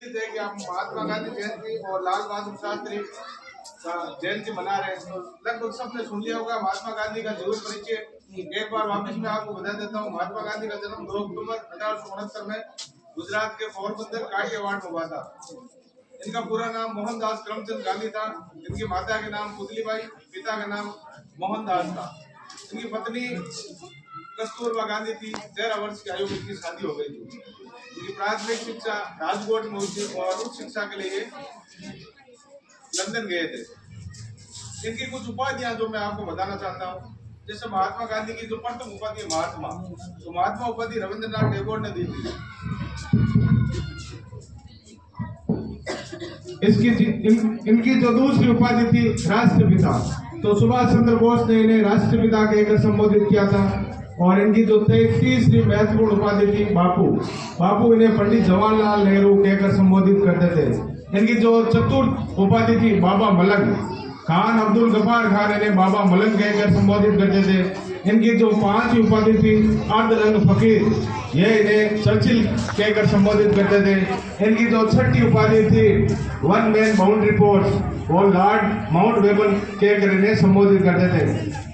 कि हम महात्मा गांधी जयंती और लाल बहादुर शास्त्री का जयंती मना रहे हैं, तो लगभग सबने सुन लिया होगा महात्मा गांधी का जीवन परिचय। एक बार वापस मैं आपको बता देता हूँ। महात्मा गांधी का जन्म 2 अक्टूबर 1869 में गुजरात के पोरबंदर काठियावाड़ में हुआ था। इनका पूरा नाम मोहनदास करमचंद गांधी था। इनकी माता के नाम पुतलीबाई, पिता का नाम मोहनदास था। इनकी पत्नी कस्तूरबा गांधी थी। 13 वर्ष की आयु में इनकी शादी हो गई थी। इनकी प्राथमिक शिक्षा राजकोट में हुई थी और उच्च शिक्षा के लिए लंदन गए थे। इनकी कुछ उपाधियां जो मैं आपको बताना चाहता हूँ। जैसे महात्मा गांधी की जो प्रथम उपाधि महात्मा, तो महात्मा उपाधि रविंद्रनाथ टैगोर ने दी थी। इनकी जो दूसरी उपाधि थी राष्ट्रपिता, तो सुभाष चंद्र बोस ने इन्हें राष्ट्रपिता कहकर संबोधित किया था। और इनकी जो तीसरी महत्वपूर्ण उपाधि थी बापू इन्हें पंडित जवाहरलाल नेहरू कहकर संबोधित करते थे। इनकी जो चतुर्थ उपाधि थी बाबा मलंग, खान अब्दुल गफ्फार खान इन्हें बाबा मलंग कहकर संबोधित करते थे। इनकी जो 5वीं उपाधि थी अर्धरंग फकीर, ये इन्हें चर्चिल कहकर संबोधित करते थे। इनकी जो 6ठी उपाधि थी वन मैन बाउंड्री फोर्स और लॉर्ड माउंटबेटन कहकर इन्हें संबोधित करते थे।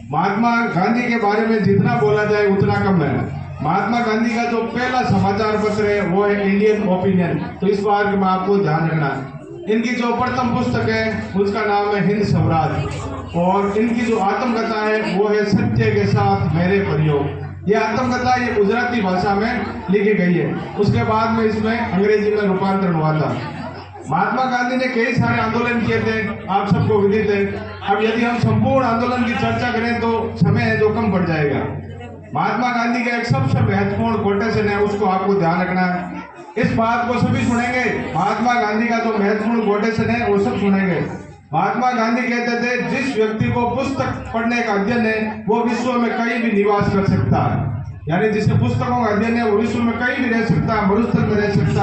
महात्मा गांधी के बारे में जितना बोला जाए उतना कम है। महात्मा गांधी का जो पहला समाचार पत्र है वो है इंडियन ओपिनियन, तो इस बार में आपको ध्यान रखना है। इनकी जो प्रथम पुस्तक है उसका नाम है हिंद स्वराज, और इनकी जो आत्मकथा है वो है सत्य के साथ मेरे प्रयोग। ये आत्मकथा ये गुजराती भाषा में लिखी गई है। उसके बाद में इसमें अंग्रेजी में रूपांतरण हुआ था। महात्मा गांधी ने कई सारे आंदोलन किए थे, आप सबको विदित है। अब यदि हम संपूर्ण आंदोलन की चर्चा करें तो समय है जो कम पड़ जाएगा। महात्मा गांधी का एक सबसे महत्वपूर्ण कोटेशन है, उसको आपको ध्यान रखना है। इस बात को सभी सुनेंगे। महात्मा गांधी का जो महत्वपूर्ण कोटेशन है वो सब सुनेंगे। महात्मा गांधी कहते थे, जिस व्यक्ति को पुस्तक पढ़ने का अध्ययन है वो विश्व में कहीं भी निवास कर सकता है। यानी जिसे पुस्तकों का अध्ययन है वो विश्व में कहीं भी रह सकता है, मरुस्थल में रह सकता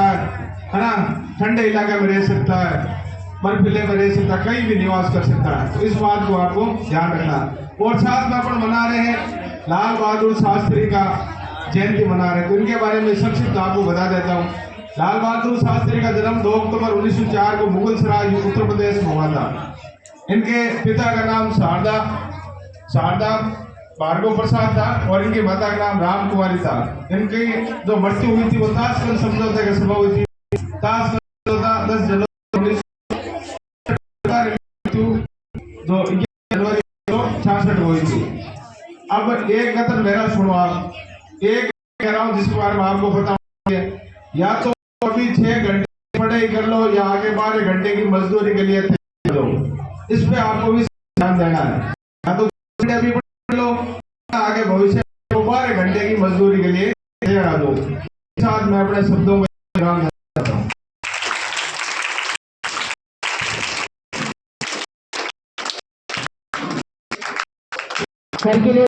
है ना, ठंडे इलाके में रह सकता है, बर्फीले में रह सकता है, कहीं भी निवास कर सकता है। तो इस बात को आपको ध्यान रखना। और साथ में अपन मना रहे हैं लाल बहादुर शास्त्री का जयंती मना रहे हैं, तो इनके बारे में संक्षिप्त आपको बता देता हूँ। लाल बहादुर शास्त्री का जन्म 2 अक्टूबर 1904 को मुगलसराय उत्तर प्रदेश में हुआ था। इनके पिता का नाम शारदा भार्गव प्रसाद था और इनकी माता का नाम राम कुमारी था। इनकी जो मृत्यु हुई थी वो ताशकंद समझौते के समय हुई थी। ताशकंद समझौता 10 जनवरी 1966 हुई थी। अब एक कथन मेरा सुनो आप, एक कह रहा हूँ जिसके बारे में आपको पता है, या तो अभी 6 घंटे पढ़ाई कर लो या आगे 12 घंटे की मजदूरी के लिए तैयार हो। इस पे आपको भी ध्यान देना है। या तो अभी पढ़ लो, आगे भविष्य में 12 घंटे की मजदूरी के लिए तैयार हो। साथ में अपने शब्दों में ध्यान देता हूँ। सर के लिए